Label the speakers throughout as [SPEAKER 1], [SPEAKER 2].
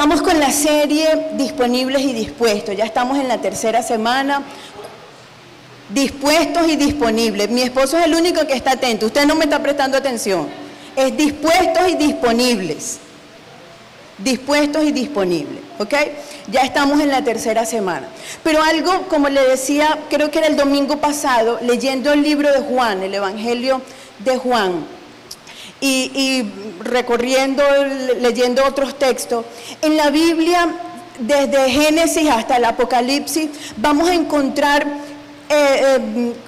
[SPEAKER 1] Continuamos con la serie Disponibles y Dispuestos. Ya estamos en la tercera semana. Dispuestos y disponibles. Mi esposo es el único que está atento. Usted no me está prestando atención. Es dispuestos y disponibles. Dispuestos y disponibles. ¿Ok? Ya estamos en la tercera semana. Pero algo, como le decía, creo que era el domingo pasado, leyendo el libro de Juan, el Evangelio de Juan, y recorriendo, leyendo otros textos, en la Biblia, desde Génesis hasta el Apocalipsis, vamos a encontrar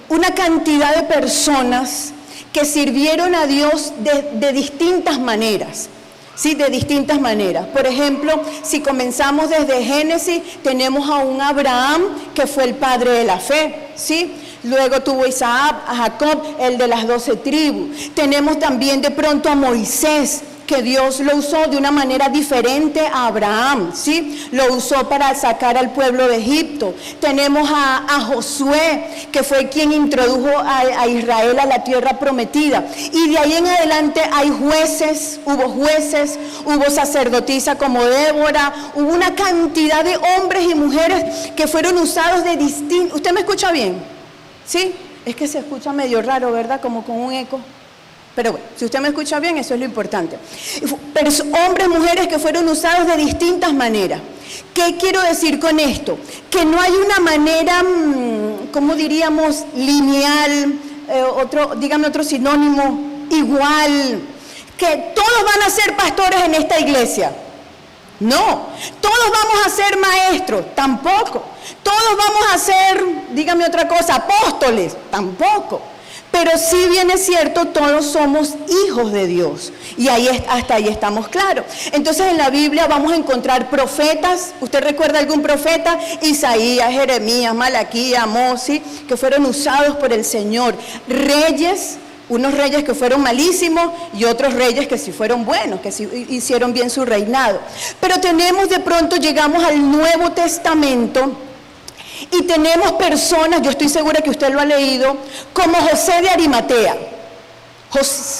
[SPEAKER 1] una cantidad de personas que sirvieron a Dios de distintas maneras. Sí, de distintas maneras. Por ejemplo, si comenzamos desde Génesis, tenemos a un Abraham que fue el padre de la fe, ¿sí? Luego tuvo Isaac, a Jacob, el de las 12 tribus. Tenemos también de pronto a Moisés, que Dios lo usó de una manera diferente a Abraham, ¿sí? Lo usó para sacar al pueblo de Egipto. Tenemos a Josué, que fue quien introdujo a Israel a la tierra prometida. Y de ahí en adelante hay jueces, hubo sacerdotisa como Débora, hubo una cantidad de hombres y mujeres que fueron usados de distintos... ¿Usted me escucha bien? ¿Sí? Es que se escucha medio raro, ¿verdad? Como con un eco. Pero bueno, si usted me escucha bien, eso es lo importante. Pero hombres, mujeres que fueron usados de distintas maneras. ¿Qué quiero decir con esto? Que no hay una manera, ¿cómo diríamos? Lineal, dígame otro sinónimo, igual. Que todos van a ser pastores en esta iglesia. No, todos vamos a ser maestros, tampoco. Todos vamos a ser, dígame otra cosa, apóstoles, tampoco. Pero sí bien es cierto, todos somos hijos de Dios. Y hasta ahí estamos claros. Entonces en la Biblia vamos a encontrar profetas. ¿Usted recuerda algún profeta? Isaías, Jeremías, Malaquías, Amós, ¿sí? Que fueron usados por el Señor. Reyes, unos reyes que fueron malísimos y otros reyes que sí fueron buenos, que sí hicieron bien su reinado. Pero de pronto llegamos al Nuevo Testamento. Y tenemos personas, yo estoy segura que usted lo ha leído, como José de Arimatea.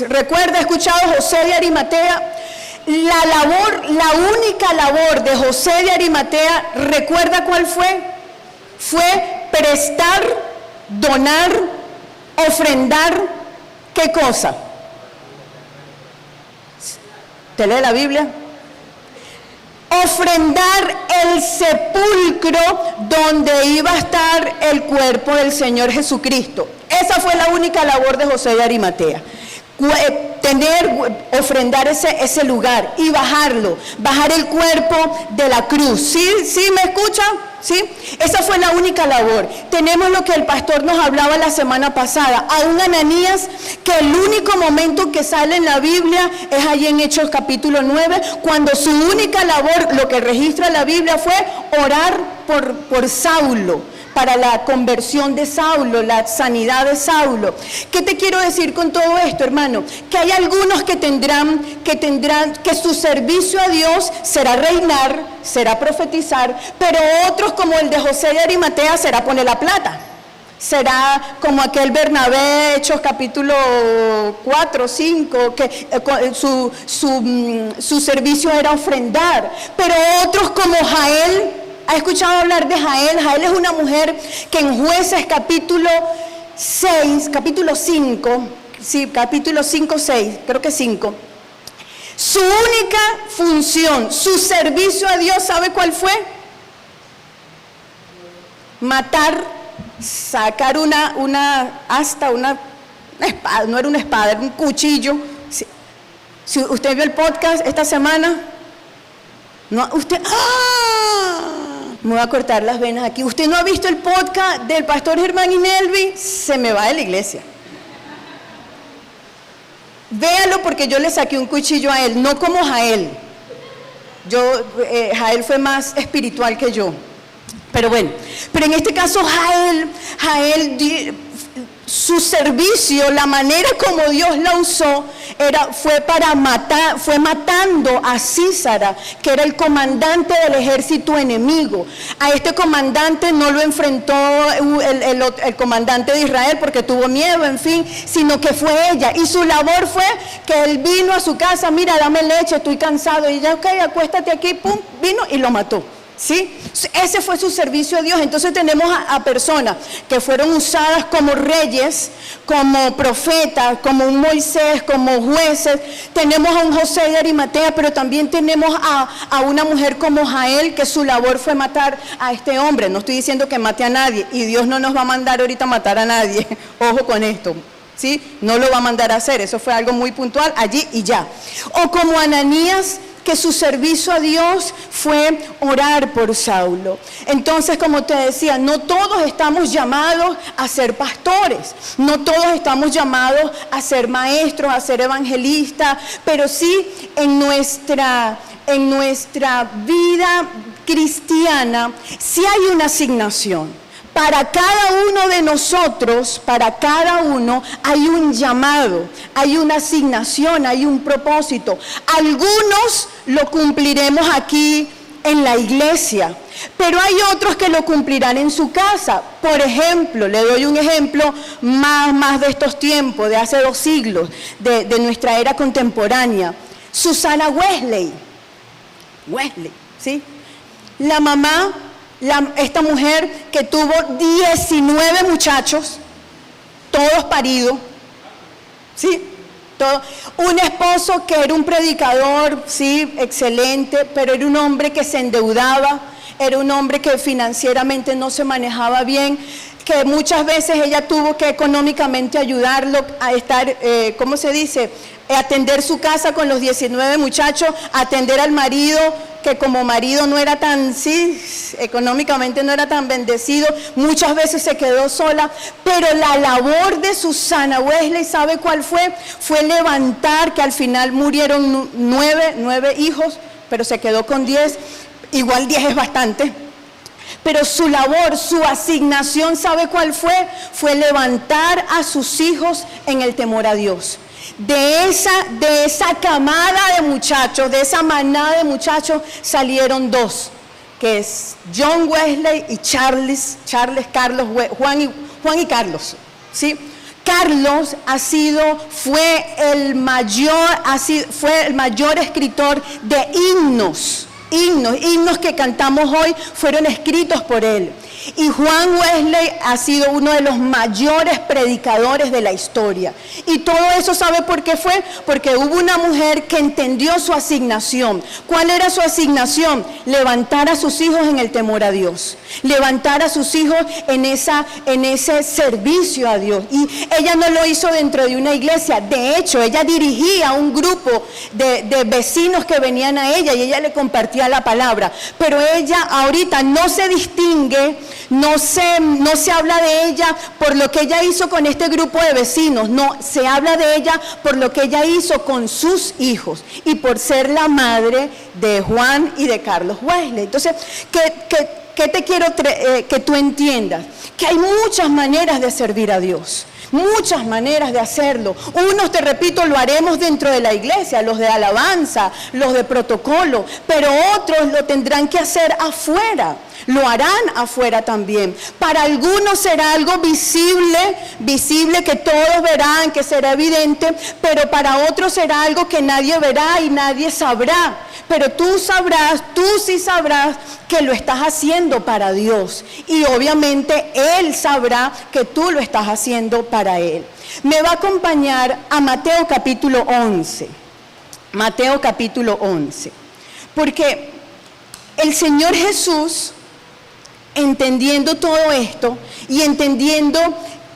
[SPEAKER 1] ¿Recuerda, ha escuchado José de Arimatea? La única labor de José de Arimatea, ¿recuerda cuál fue? Fue prestar, donar, ofrendar, ¿qué cosa? ¿Te lee la Biblia? Ofrendar el sepulcro donde iba a estar el cuerpo del Señor Jesucristo. Esa fue la única labor de José de Arimatea. Ofrendar ese lugar y bajar el cuerpo de la cruz. ¿Sí me escucha? ¿Sí? Esa fue la única labor. Tenemos lo que el pastor nos hablaba la semana pasada, a un Ananías que el único momento que sale en la Biblia es allí en Hechos capítulo 9, cuando su única labor, lo que registra la Biblia, fue orar por Saulo, para la conversión de Saulo, la sanidad de Saulo. ¿Qué te quiero decir con todo esto, hermano? Que hay algunos que tendrán que su servicio a Dios será reinar, será profetizar, pero otros como el de José de Arimatea será poner la plata. Será como aquel Bernabé, Hechos capítulo 4, 5, que su servicio era ofrendar. Pero otros como Jael. ¿Ha escuchado hablar de Jael? Jael es una mujer que en Jueces capítulo 5, 6, creo que 5, su única función, su servicio a Dios, ¿sabe cuál fue? Matar, sacar una asta, una espada, no era una espada, era un cuchillo. Si usted vio el podcast esta semana, no, usted... ¡Ah! Me voy a cortar las venas aquí. ¿Usted no ha visto el podcast del pastor Germán Inelvi? Se me va de la iglesia. Véalo porque yo le saqué un cuchillo a él, no como Jael. Jael fue más espiritual que yo. Pero bueno, pero en este caso Jael su servicio, la manera como Dios la usó, fue matando a Sísara, que era el comandante del ejército enemigo. A este comandante no lo enfrentó el comandante de Israel porque tuvo miedo, en fin, sino que fue ella. Y su labor fue que él vino a su casa, mira, dame leche, estoy cansado. Y ella, ok, acuéstate aquí, pum, vino y lo mató. ¿Sí? Ese fue su servicio a Dios. Entonces tenemos a personas que fueron usadas como reyes, como profetas, como un Moisés, como jueces. Tenemos a un José de Arimatea, pero también tenemos a una mujer como Jael, que su labor fue matar a este hombre. No estoy diciendo que mate a nadie, y Dios no nos va a mandar ahorita a matar a nadie. Ojo con esto, ¿sí? No lo va a mandar a hacer, eso fue algo muy puntual allí y ya. O como Ananías, que su servicio a Dios fue orar por Saulo. Entonces, como te decía, no todos estamos llamados a ser pastores, no todos estamos llamados a ser maestros, a ser evangelistas, pero sí en nuestra vida cristiana sí hay una asignación. Para cada uno de nosotros, para cada uno, hay un llamado, hay una asignación, hay un propósito. Algunos lo cumpliremos aquí en la iglesia, pero hay otros que lo cumplirán en su casa. Por ejemplo, le doy un ejemplo más de estos tiempos, de hace 2 siglos, de nuestra era contemporánea. Susana Wesley, ¿sí? La mamá, esta mujer que tuvo 19 muchachos, todos paridos, ¿sí? Un esposo que era un predicador, sí, excelente, pero era un hombre que se endeudaba, era un hombre que financieramente no se manejaba bien, que muchas veces ella tuvo que económicamente ayudarlo a estar, ¿cómo se dice?, atender su casa con los 19 muchachos, atender al marido, que como marido no era tan, sí, económicamente no era tan bendecido, muchas veces se quedó sola, pero la labor de Susana Wesley, ¿sabe cuál fue? Fue levantar, que al final murieron 9 hijos, pero se quedó con 10, igual 10 es bastante. Pero su labor, su asignación, ¿sabe cuál fue? Fue levantar a sus hijos en el temor a Dios. De esa camada de muchachos, de esa manada de muchachos, salieron 2, que es John Wesley y Juan y Carlos, ¿sí? Carlos fue el mayor escritor de himnos que cantamos hoy, fueron escritos por él. Y Juan Wesley ha sido uno de los mayores predicadores de la historia. Y todo eso, ¿sabe por qué fue? Porque hubo una mujer que entendió su asignación. ¿Cuál era su asignación? Levantar a sus hijos en el temor a Dios. Levantar a sus hijos en ese servicio a Dios. Y ella no lo hizo dentro de una iglesia. De hecho, ella dirigía un grupo de vecinos que venían a ella y ella le compartía la palabra. Pero ella ahorita no se distingue, no se habla de ella por lo que ella hizo con este grupo de vecinos, no, se habla de ella por lo que ella hizo con sus hijos y por ser la madre de Juan y de Carlos Wesley. Entonces, ¿qué te quiero que tú entiendas? Que hay muchas maneras de servir a Dios. Muchas maneras de hacerlo. Unos, te repito, lo haremos dentro de la iglesia, los de alabanza, los de protocolo, pero otros lo tendrán que hacer afuera. Lo harán afuera también. Para algunos será algo visible que todos verán, que será evidente, pero para otros será algo que nadie verá y nadie sabrá. Pero tú sí sabrás que lo estás haciendo para Dios. Y obviamente Él sabrá que tú lo estás haciendo para Él. Me va a acompañar a Mateo capítulo 11. Mateo capítulo 11. Porque el Señor Jesús, entendiendo todo esto y entendiendo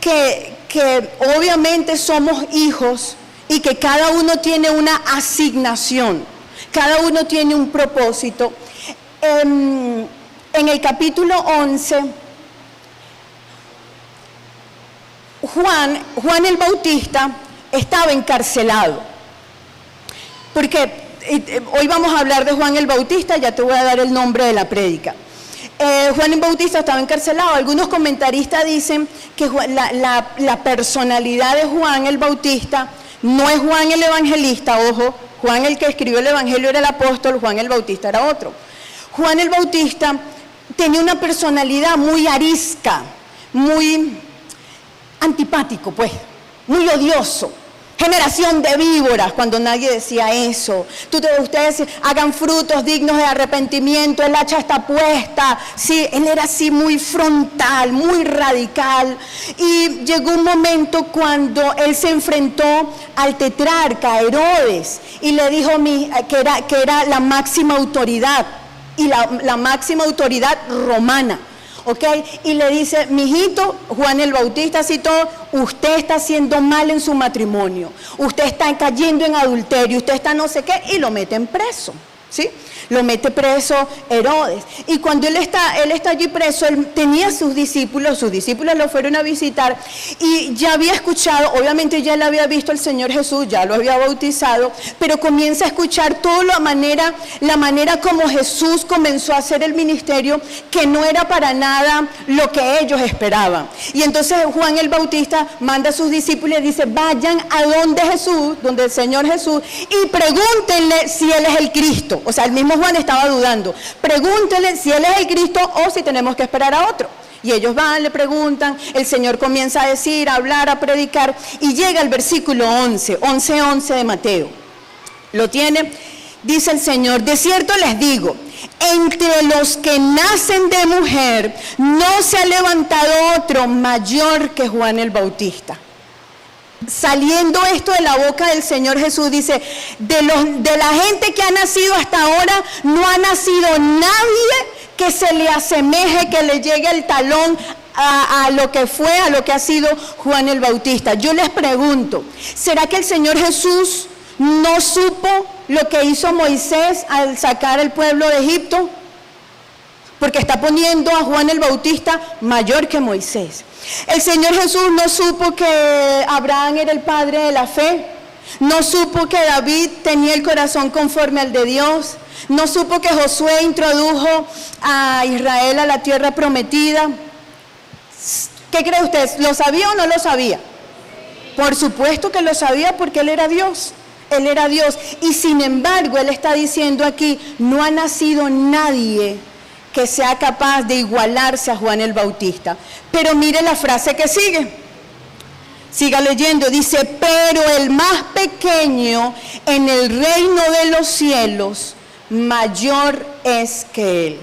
[SPEAKER 1] que obviamente somos hijos y que cada uno tiene una asignación, cada uno tiene un propósito. En el capítulo 11, Juan el Bautista estaba encarcelado. Porque hoy vamos a hablar de Juan el Bautista, ya te voy a dar el nombre de la prédica. Juan el Bautista estaba encarcelado. Algunos comentaristas dicen que la personalidad de Juan el Bautista no es Juan el Evangelista, ojo, Juan el que escribió el Evangelio era el apóstol, Juan el Bautista era otro. Juan el Bautista tenía una personalidad muy arisca, muy antipático, pues, muy odioso. Generación de víboras, cuando nadie decía eso. Ustedes hagan frutos dignos de arrepentimiento, el hacha está puesta. Sí, él era así muy frontal, muy radical. Y llegó un momento cuando él se enfrentó al tetrarca Herodes y le dijo que era la máxima autoridad, y la máxima autoridad romana. ¿Ok? Y le dice, mijito, Juan el Bautista, así todo, usted está haciendo mal en su matrimonio, usted está cayendo en adulterio, usted está no sé qué, y lo meten preso, ¿sí? Lo mete preso Herodes. Y cuando él está allí preso, él tenía sus discípulos lo fueron a visitar, y ya había escuchado, obviamente ya él había visto al Señor Jesús, ya lo había bautizado, pero comienza a escuchar toda la manera como Jesús comenzó a hacer el ministerio, que no era para nada lo que ellos esperaban. Y entonces Juan el Bautista manda a sus discípulos y dice, vayan a donde el Señor Jesús, y pregúntenle si Él es el Cristo. O sea, el mismo Juan estaba dudando. Pregúntenle si Él es el Cristo o si tenemos que esperar a otro. Y ellos van, le preguntan, el Señor comienza a decir, a hablar, a predicar, y llega el versículo 11 de Mateo. ¿Lo tiene? Dice el Señor, de cierto les digo, entre los que nacen de mujer, no se ha levantado otro mayor que Juan el Bautista. Saliendo esto de la boca del Señor Jesús, dice, de la gente que ha nacido hasta ahora, no ha nacido nadie que se le asemeje, que le llegue el talón a lo que ha sido Juan el Bautista. Yo les pregunto, ¿será que el Señor Jesús no supo lo que hizo Moisés al sacar al pueblo de Egipto? Porque está poniendo a Juan el Bautista mayor que Moisés. El Señor Jesús no supo que Abraham era el padre de la fe, no supo que David tenía el corazón conforme al de Dios, no supo que Josué introdujo a Israel a la tierra prometida. ¿Qué cree usted? ¿Lo sabía o no lo sabía? Por supuesto que lo sabía, porque Él era Dios. Él era Dios. Y sin embargo, Él está diciendo aquí, no ha nacido nadie que sea capaz de igualarse a Juan el Bautista. Pero mire la frase que sigue. Siga leyendo. Dice, pero el más pequeño en el reino de los cielos, mayor es que él.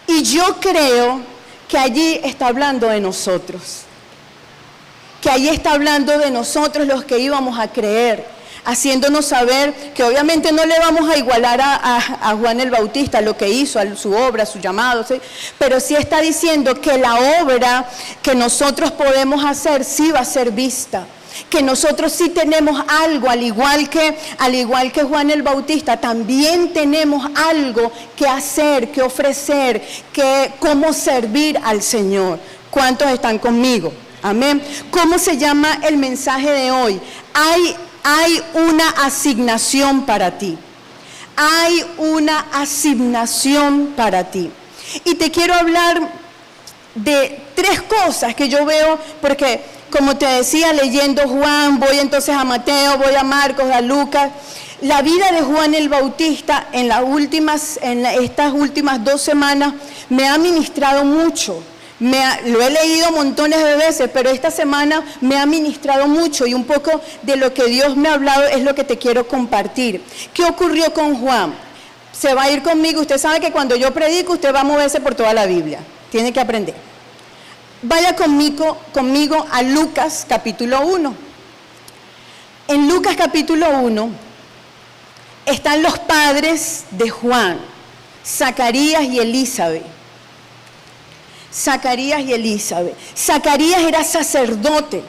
[SPEAKER 1] Y yo creo que allí está hablando de nosotros. Que allí está hablando de nosotros, los que íbamos a creer, haciéndonos saber que obviamente no le vamos a igualar a Juan el Bautista, lo que hizo, a su obra, su llamado, ¿sí? Pero sí está diciendo que la obra que nosotros podemos hacer sí va a ser vista, que nosotros sí tenemos algo, al igual que Juan el Bautista, también tenemos algo que hacer, que ofrecer, cómo servir al Señor. ¿Cuántos están conmigo? Amén. ¿Cómo se llama el mensaje de hoy? Hay una asignación para ti. Hay una asignación para ti. Y te quiero hablar de 3 cosas que yo veo, porque como te decía, leyendo Juan, voy entonces a Mateo, voy a Marcos, a Lucas. La vida de Juan el Bautista en estas últimas 2 semanas me ha ministrado mucho. Lo he leído montones de veces, pero esta semana me ha ministrado mucho, y un poco de lo que Dios me ha hablado es lo que te quiero compartir. ¿Qué ocurrió con Juan? Se va a ir conmigo. Usted sabe que cuando yo predico, usted va a moverse por toda la Biblia. Tiene que aprender. Vaya conmigo a Lucas capítulo 1. En Lucas capítulo 1 están los padres de Juan, Zacarías y Elizabeth. Zacarías y Elizabeth. Zacarías era sacerdote.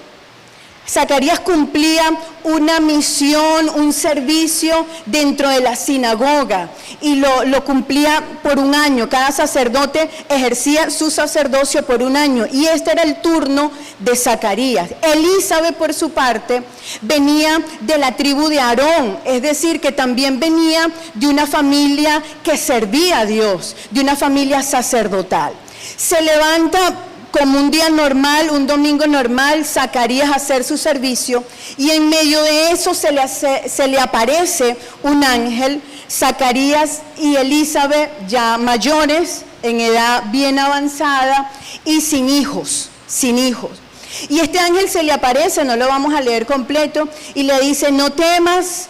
[SPEAKER 1] Zacarías cumplía una misión, un servicio dentro de la sinagoga y lo cumplía por un año. Cada sacerdote ejercía su sacerdocio por un año y este era el turno de Zacarías. Elizabeth, por su parte, venía de la tribu de Aarón, es decir, que también venía de una familia que servía a Dios, de una familia sacerdotal. Se levanta como un día normal, un domingo normal, Zacarías a hacer su servicio y en medio de eso se le aparece un ángel. Zacarías y Elizabeth ya mayores, en edad bien avanzada y sin hijos. Y este ángel se le aparece, no lo vamos a leer completo, y le dice: no temas,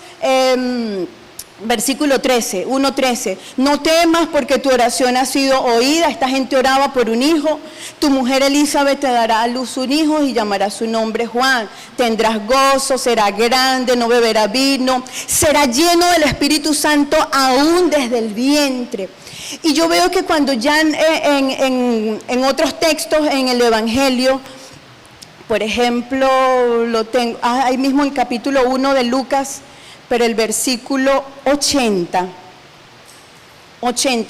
[SPEAKER 1] versículo 13, 1:13, no temas porque tu oración ha sido oída. Esta gente oraba por un hijo. Tu mujer Elizabeth te dará a luz un hijo y llamará su nombre Juan. Tendrás gozo, será grande, no beberá vino, será lleno del Espíritu Santo aún desde el vientre. Y yo veo que cuando ya en otros textos en el Evangelio, por ejemplo, lo tengo ahí mismo en capítulo 1 de Lucas, pero el versículo 80,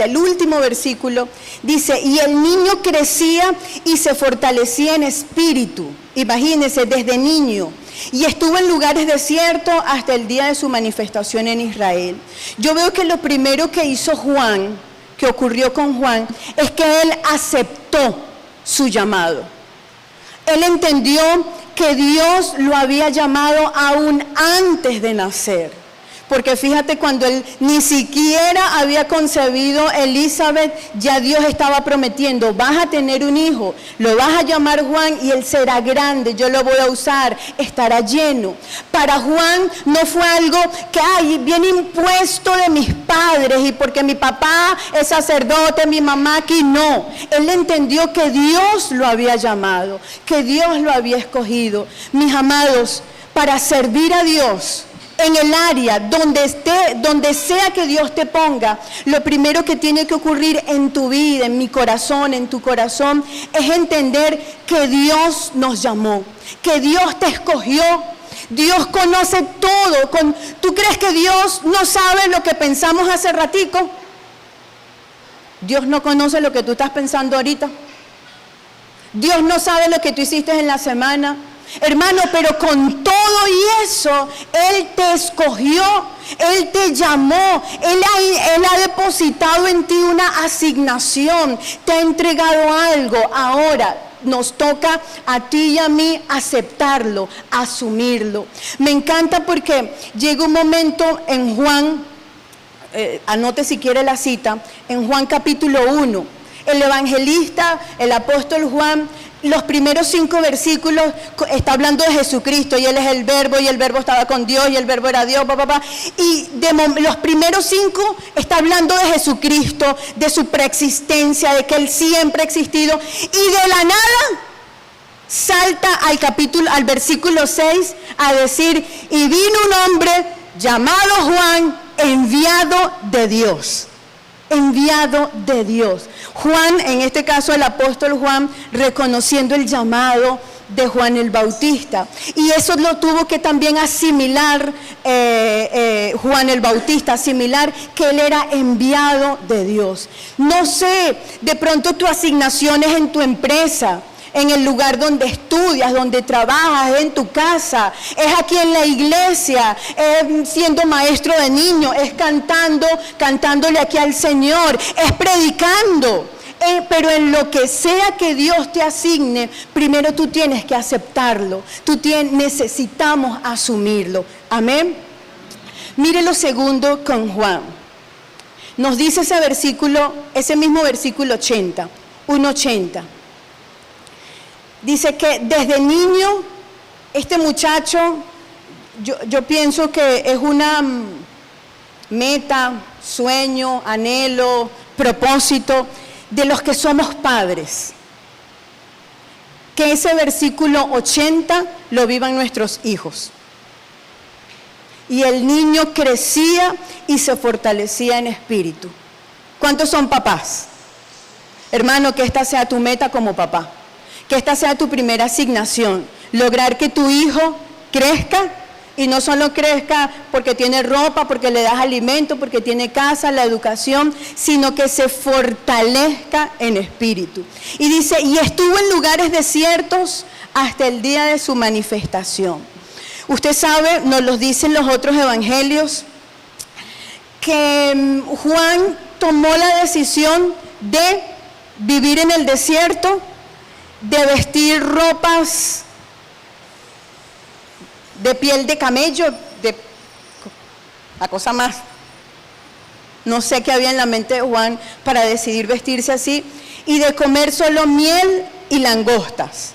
[SPEAKER 1] el último versículo, dice: y el niño crecía y se fortalecía en espíritu, imagínense, desde niño, y estuvo en lugares desiertos hasta el día de su manifestación en Israel. Yo veo que lo primero que hizo Juan, que ocurrió con Juan, es que él aceptó su llamado. Él entendió que Dios lo había llamado aún antes de nacer. Porque fíjate, cuando él ni siquiera había concebido Elizabeth, ya Dios estaba prometiendo: vas a tener un hijo, lo vas a llamar Juan y él será grande, yo lo voy a usar, estará lleno. Para Juan no fue algo que viene impuesto de mis padres y porque mi papá es sacerdote, mi mamá aquí, no. Él entendió que Dios lo había llamado, que Dios lo había escogido. Mis amados, para servir a Dios, en el área donde sea que Dios te ponga, lo primero que tiene que ocurrir en tu vida, en mi corazón, en tu corazón, es entender que Dios nos llamó, que Dios te escogió. Dios conoce todo. ¿Tú crees que Dios no sabe lo que pensamos hace ratico? Dios no conoce lo que tú estás pensando ahorita. Dios no sabe lo que tú hiciste en la semana. Hermano, pero con todo y eso, Él te escogió, Él te llamó, Él ha depositado en ti una asignación, te ha entregado algo. Ahora nos toca a ti y a mí aceptarlo, asumirlo. Me encanta porque llega un momento en Juan, anote si quiere la cita, en Juan capítulo 1, el evangelista, el apóstol Juan, los primeros 5 versículos está hablando de Jesucristo y Él es el verbo y el verbo estaba con Dios y el verbo era Dios, y los primeros 5 está hablando de Jesucristo, de su preexistencia, de que Él siempre ha existido, y de la nada salta al versículo 6 a decir: y vino un hombre llamado Juan, enviado de Dios. Enviado de Dios. Juan, en este caso el apóstol Juan, reconociendo el llamado de Juan el Bautista, y eso lo tuvo que también asimilar Juan el Bautista, asimilar que él era enviado de Dios. No sé, de pronto tu asignación es en tu empresa, en el lugar donde estudias, donde trabajas, en tu casa, es aquí en la iglesia, es siendo maestro de niños, es cantándole aquí al Señor, es predicando. Pero en lo que sea que Dios te asigne, primero tú tienes que aceptarlo, necesitamos asumirlo. Amén. Mire lo segundo con Juan. Nos dice ese versículo, ese mismo versículo 80, 1:80. Dice que desde niño, este muchacho, yo pienso que es una meta, sueño, anhelo, propósito de los que somos padres, que ese versículo 80 lo vivan nuestros hijos. Y el niño crecía y se fortalecía en espíritu. ¿Cuántos son papás? Hermano, que esta sea tu meta como papá. Que esta sea tu primera asignación, lograr que tu hijo crezca, y no solo crezca porque tiene ropa, porque le das alimento, porque tiene casa, la educación, sino que se fortalezca en espíritu. Y dice, y estuvo en lugares desiertos hasta el día de su manifestación. Usted sabe, nos lo dicen los otros evangelios, que Juan tomó la decisión de vivir en el desierto, de vestir ropas de piel de camello, de la cosa más, no sé qué había en la mente de Juan para decidir vestirse así, y de comer solo miel y langostas.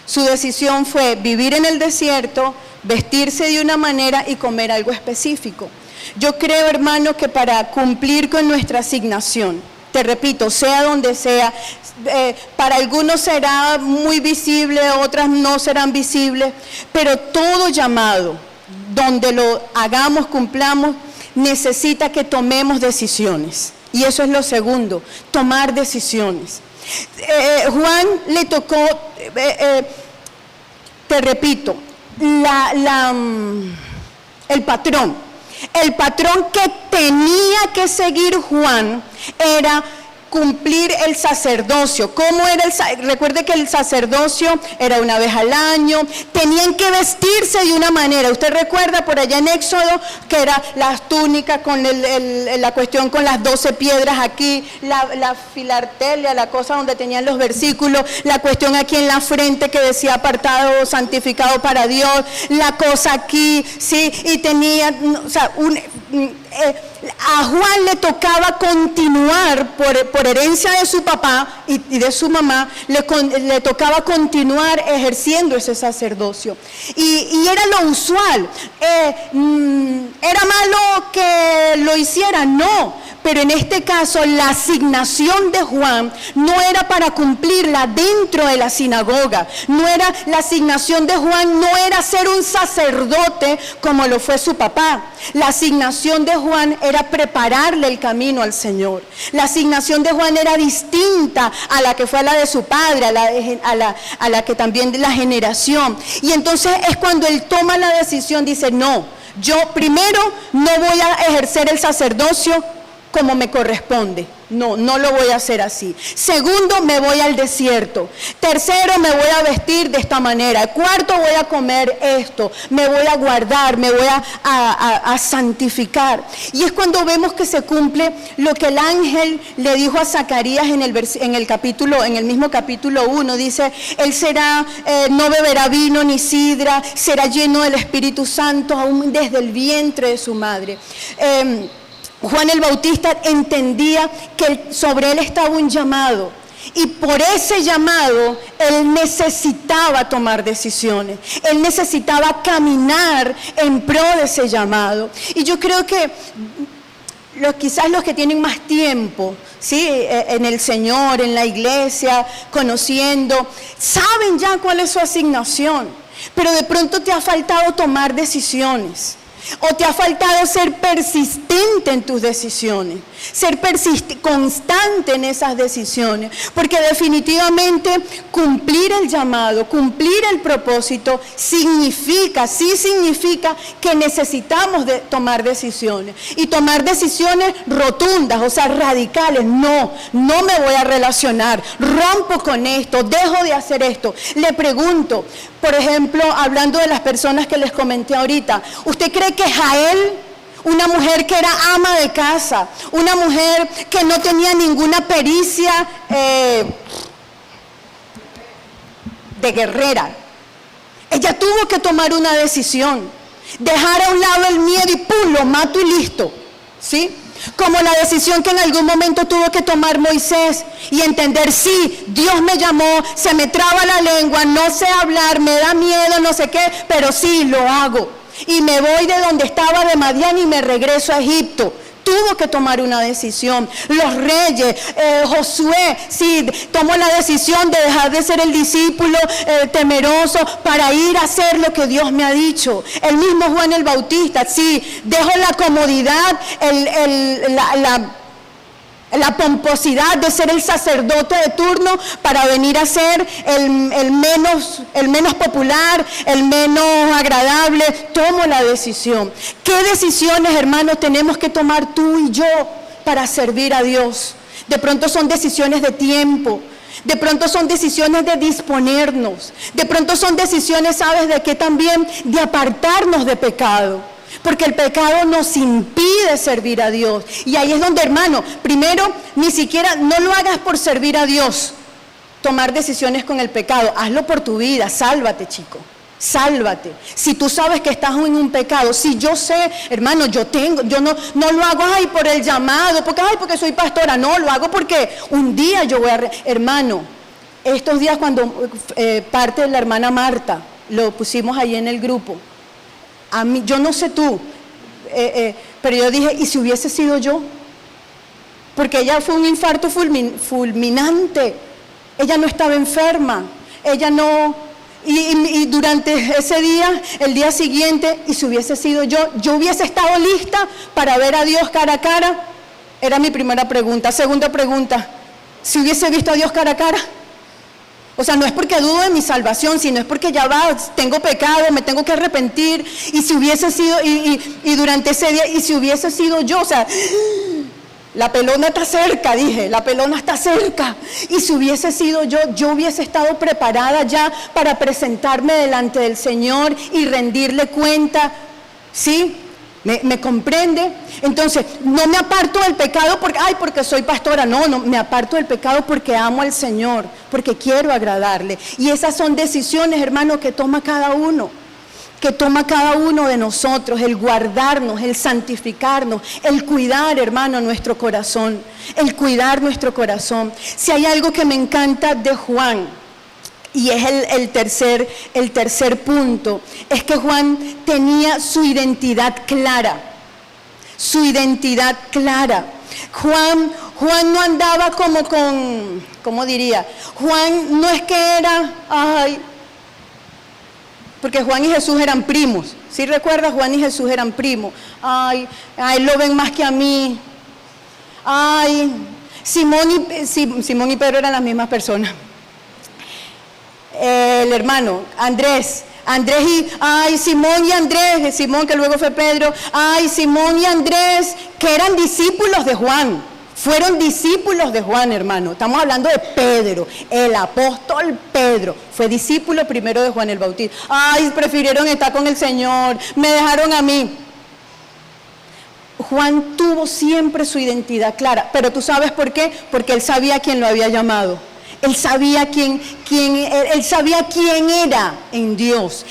[SPEAKER 1] Su decisión fue vivir en el desierto, vestirse de una manera y comer algo específico. Yo creo, hermano, que para cumplir con nuestra asignación, te repito, sea donde sea, para algunos será muy visible, otras no serán visibles, pero todo llamado, donde lo hagamos, cumplamos, necesita que tomemos decisiones. Y eso es lo segundo, tomar decisiones. Juan le tocó, te repito, el patrón que tenía que seguir Juan era cumplir el sacerdocio. ¿Cómo era recuerde que el sacerdocio era una vez al año, tenían que vestirse de una manera. Usted recuerda por allá en Éxodo que era las túnicas con la cuestión con las 12 piedras aquí, la filartelia, la cosa donde tenían los versículos, la cuestión aquí en la frente que decía apartado, santificado para Dios, la cosa aquí, sí, y tenía, o sea, a Juan le tocaba continuar por herencia de su papá y de su mamá, le tocaba continuar ejerciendo ese sacerdocio. Y era lo usual. ¿Era malo que lo hiciera? No. Pero en este caso la asignación de Juan no era para cumplirla dentro de la sinagoga. La asignación de Juan no era ser un sacerdote como lo fue su papá. La asignación de Juan era prepararle el camino al Señor. La asignación de Juan era distinta a la que fue la de su padre, a la que también de la generación. Y entonces es cuando él toma la decisión, dice, no, yo primero no voy a ejercer el sacerdocio como me corresponde. No lo voy a hacer así. Segundo, me voy al desierto. Tercero, me voy a vestir de esta manera. Cuarto, voy a comer esto. Me voy a guardar, me voy a santificar. Y es cuando vemos que se cumple lo que el ángel le dijo a Zacarías en el mismo capítulo 1. Dice, él no beberá vino ni sidra, será lleno del Espíritu Santo aún desde el vientre de su madre. Juan el Bautista entendía que sobre él estaba un llamado y por ese llamado él necesitaba tomar decisiones, él necesitaba caminar en pro de ese llamado. Y yo creo que quizás los que tienen más tiempo, ¿sí?, en el Señor, en la iglesia, conociendo, saben ya cuál es su asignación, pero de pronto te ha faltado tomar decisiones. O te ha faltado ser persistente en tus decisiones, ser constante en esas decisiones, porque definitivamente cumplir el llamado, cumplir el propósito significa que necesitamos tomar decisiones, y tomar decisiones rotundas, o sea, radicales. No me voy a relacionar, rompo con esto, dejo de hacer esto. Le pregunto, por ejemplo, hablando de las personas que les comenté ahorita, ¿usted cree que Jael, una mujer que era ama de casa, una mujer que no tenía ninguna pericia de guerrera, ella tuvo que tomar una decisión, dejar a un lado el miedo y ¡pum!, lo mato y listo, ¿sí? Como la decisión que en algún momento tuvo que tomar Moisés y entender, sí, Dios me llamó, se me traba la lengua, no sé hablar, me da miedo, no sé qué, pero sí, lo hago. Y me voy de donde estaba de Madián y me regreso a Egipto. Tuvo que tomar una decisión. Los reyes, Josué, sí, tomó la decisión de dejar de ser el discípulo temeroso para ir a hacer lo que Dios me ha dicho. El mismo Juan el Bautista, sí, dejo la comodidad, la pomposidad de ser el sacerdote de turno para venir a ser el menos popular, el menos agradable. Tomo la decisión. ¿Qué decisiones, hermanos, tenemos que tomar tú y yo para servir a Dios? De pronto son decisiones de tiempo. De pronto son decisiones de disponernos. De pronto son decisiones, ¿sabes de qué también? De apartarnos de pecado. Porque el pecado nos impide servir a Dios. Y ahí es donde, hermano, primero, ni siquiera, no lo hagas por servir a Dios, tomar decisiones con el pecado. Hazlo por tu vida, sálvate, chico. Sálvate. Si tú sabes que estás en un pecado, si yo sé, hermano, yo no lo hago por el llamado, porque soy pastora, no, lo hago porque un día yo voy a, hermano, estos días cuando parte de la hermana Marta, lo pusimos ahí en el grupo, a mí, yo no sé tú, pero yo dije, ¿y si hubiese sido yo? Porque ella fue un infarto fulminante, ella no estaba enferma, ella no... Y durante ese día, el día siguiente, y si hubiese sido yo hubiese estado lista para ver a Dios cara a cara. Era mi primera pregunta. Segunda pregunta, si hubiese visto a Dios cara a cara. O sea, no es porque dudo de mi salvación, sino es porque ya va, tengo pecado, me tengo que arrepentir. Y si hubiese sido, y durante ese día, y si hubiese sido yo, o sea... La pelona está cerca, dije, la pelona está cerca. Y si hubiese sido yo hubiese estado preparada ya para presentarme delante del Señor y rendirle cuenta. ¿Sí? ¿Me comprende? Entonces, no me aparto del pecado porque soy pastora. No, me aparto del pecado porque amo al Señor, porque quiero agradarle. Y esas son decisiones, hermano, que toma cada uno. Que toma cada uno de nosotros, el guardarnos, el santificarnos, el cuidar, hermano, nuestro corazón, el cuidar nuestro corazón. Si hay algo que me encanta de Juan, y es el tercer punto, es que Juan tenía su identidad clara, Juan no andaba como con, ¿cómo diría? Juan no es que era, porque Juan y Jesús eran primos. ¿Sí recuerdas? Juan y Jesús eran primos. Ay, lo ven más que a mí. Ay, Simón y Pedro eran las mismas personas. El hermano, Andrés y, Simón y Andrés, Simón que luego fue Pedro. Simón y Andrés, que eran discípulos de Juan. Fueron discípulos de Juan, hermano. Estamos hablando de Pedro, el apóstol Pedro. Fue discípulo primero de Juan el Bautista. Prefirieron estar con el Señor, me dejaron a mí. Juan tuvo siempre su identidad clara, pero ¿tú sabes por qué? Porque él sabía quién lo había llamado. Él sabía quién era en Dios.